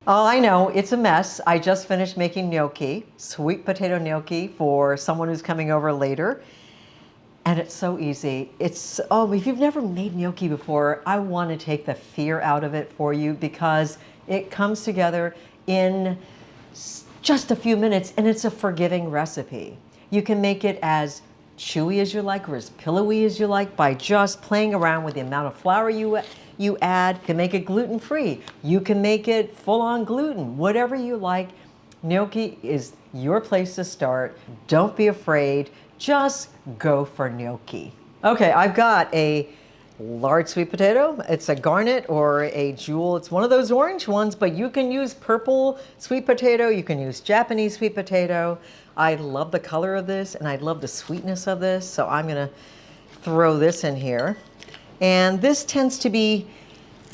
Oh, I know, it's a mess. I just finished making gnocchi, sweet potato gnocchi for someone who's coming over later. And it's so easy. Oh, if you've never made gnocchi before, I want to take the fear out of it for you because it comes together in just a few minutes and it's a forgiving recipe. You can make it as chewy as you like or as pillowy as you like by just playing around with the amount of flour you add. You can make it gluten-free. You can make it full-on gluten, whatever you like. Gnocchi is your place to start. Don't be afraid. Just go for gnocchi. Okay, I've got a large sweet potato. It's a garnet or a jewel. It's one of those orange ones, but you can use purple sweet potato. You can use Japanese sweet potato. I love the color of this and I love the sweetness of this. So I'm gonna throw this in here. And this tends to be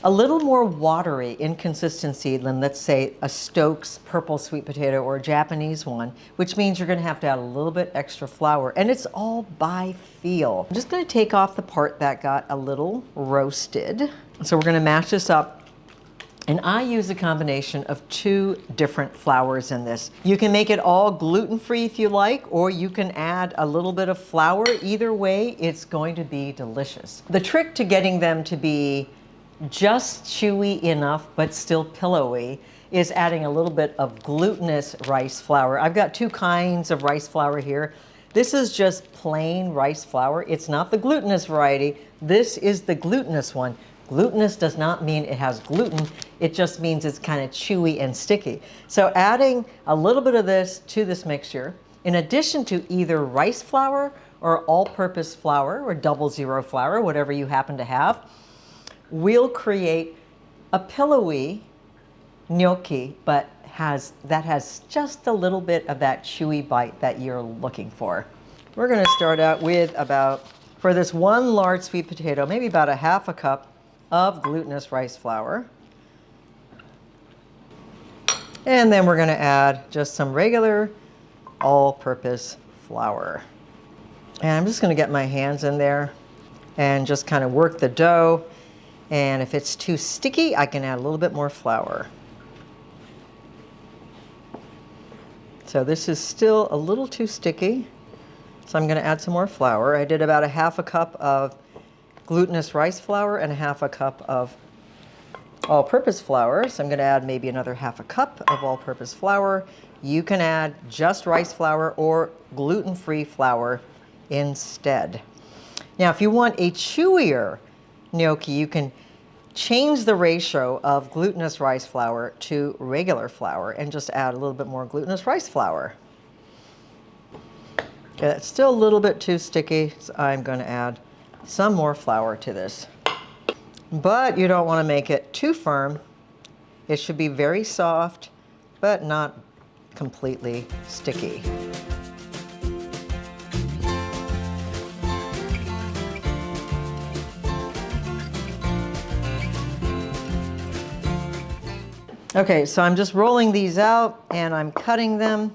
a little more watery in consistency than, let's say, a Stokes purple sweet potato or a Japanese one, which means you're gonna have to add a little bit extra flour, and it's all by feel. I'm just gonna take off the part that got a little roasted. So we're gonna mash this up, and I use a combination of 2 different flours in this. You can make it all gluten-free if you like, or you can add a little bit of flour. Either way, it's going to be delicious. The trick to getting them to be just chewy enough but still pillowy is adding a little bit of glutinous rice flour. I've got 2 kinds of rice flour here. This is just plain rice flour. It's not the glutinous variety. This is the glutinous one. Glutinous does not mean it has gluten. It just means it's kind of chewy and sticky. So adding a little bit of this to this mixture, in addition to either rice flour or all-purpose flour or 00 flour, whatever you happen to have, we'll create a pillowy gnocchi, but that has just a little bit of that chewy bite that you're looking for. We're gonna start out with for this 1 large sweet potato, maybe about a half a cup of glutinous rice flour. And then we're gonna add just some regular all-purpose flour. And I'm just gonna get my hands in there and just kind of work the dough. And if it's too sticky, I can add a little bit more flour. So this is still a little too sticky, so I'm gonna add some more flour. I did about a half a cup of glutinous rice flour and a half a cup of all-purpose flour. So I'm gonna add maybe another half a cup of all-purpose flour. You can add just rice flour or gluten-free flour instead. Now, if you want a chewier gnocchi, you can change the ratio of glutinous rice flour to regular flour and just add a little bit more glutinous rice flour. Okay, that's still a little bit too sticky, so I'm going to add some more flour to this. But you don't want to make it too firm. It should be very soft, but not completely sticky. Okay, so I'm just rolling these out and I'm cutting them.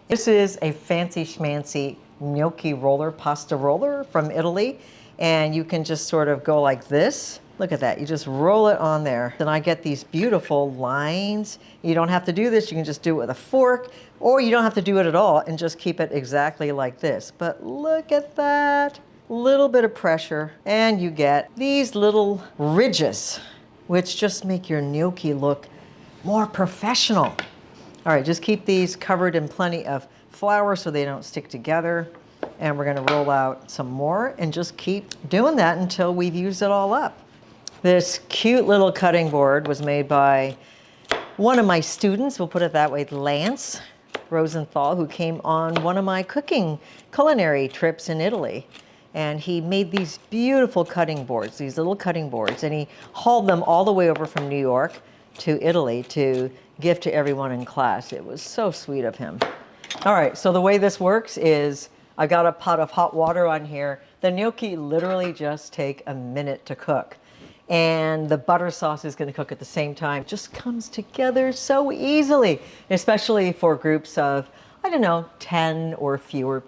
This is a fancy schmancy gnocchi roller, pasta roller from Italy. And you can just sort of go like this. Look at that, you just roll it on there. Then I get these beautiful lines. You don't have to do this, you can just do it with a fork, or you don't have to do it at all and just keep it exactly like this. But look at that, little bit of pressure, and you get these little ridges, which just make your gnocchi look more professional. All right, just keep these covered in plenty of flour so they don't stick together. And we're gonna roll out some more and just keep doing that until we've used it all up. This cute little cutting board was made by one of my students, we'll put it that way, Lance Rosenthal, who came on one of my culinary trips in Italy. And he made these beautiful cutting boards, these little cutting boards, and he hauled them all the way over from New York to Italy to give to everyone in class. It was so sweet of him. All right, so the way this works is I got a pot of hot water on here. The gnocchi literally just take a minute to cook. And the butter sauce is gonna cook at the same time. It just comes together so easily, especially for groups of, I don't know, 10 or fewer.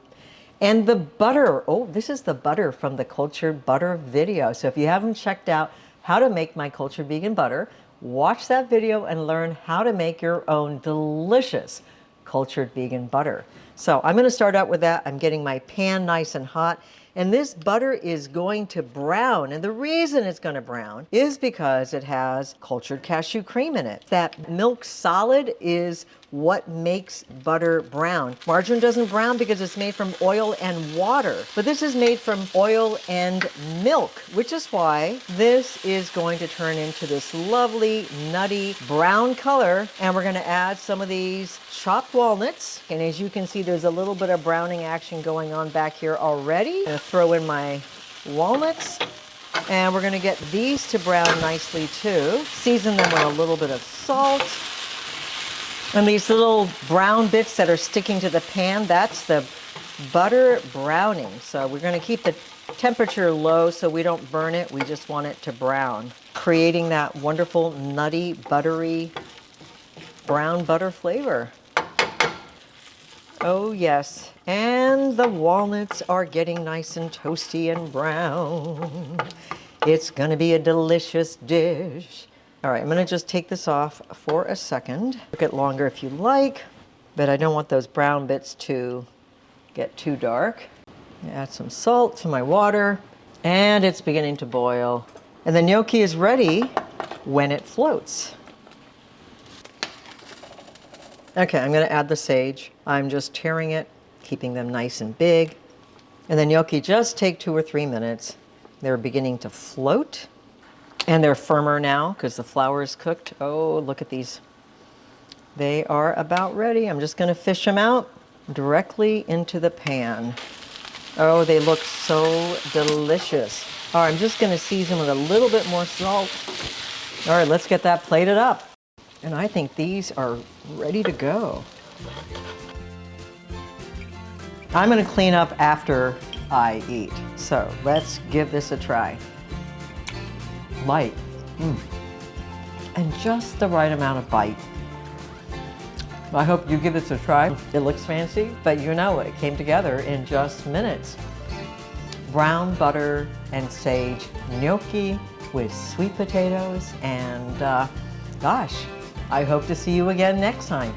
And the butter, oh, this is the butter from the Cultured Butter video. So if you haven't checked out how to make my cultured vegan butter, watch that video and learn how to make your own delicious cultured vegan butter. So I'm going to start out with that. I'm getting my pan nice and hot. And this butter is going to brown. And the reason it's going to brown is because it has cultured cashew cream in it. That milk solid is what makes butter brown. Margarine doesn't brown because it's made from oil and water, but this is made from oil and milk, which is why this is going to turn into this lovely, nutty brown color. And we're going to add some of these chopped walnuts. And as you can see, there's a little bit of browning action going on back here already. I'm going to throw in my walnuts. And we're going to get these to brown nicely too. Season them with a little bit of salt. And these little brown bits that are sticking to the pan, that's the butter browning. So we're going to keep the temperature low so we don't burn it. We just want it to brown, creating that wonderful nutty, buttery, brown butter flavor. Oh yes, and the walnuts are getting nice and toasty and brown. It's going to be a delicious dish. All right, I'm going to just take this off for a second. Cook it longer if you like, but I don't want those brown bits to get too dark. Add some salt to my water, and it's beginning to boil. And the gnocchi is ready when it floats. Okay, I'm going to add the sage. I'm just tearing it, keeping them nice and big. And the gnocchi just take 2 or 3 minutes. They're beginning to float. And they're firmer now because the flour is cooked. Oh, look at these. They are about ready. I'm just going to fish them out directly into the pan. Oh, they look so delicious. All right, I'm just going to season with a little bit more salt. All right, let's get that plated up. And I think these are ready to go. I'm going to clean up after I eat. So let's give this a try. Light, and just the right amount of bite. I hope you give this a try. It looks fancy, but you know it came together in just minutes. Brown butter and sage gnocchi with sweet potatoes, and gosh, I hope to see you again next time.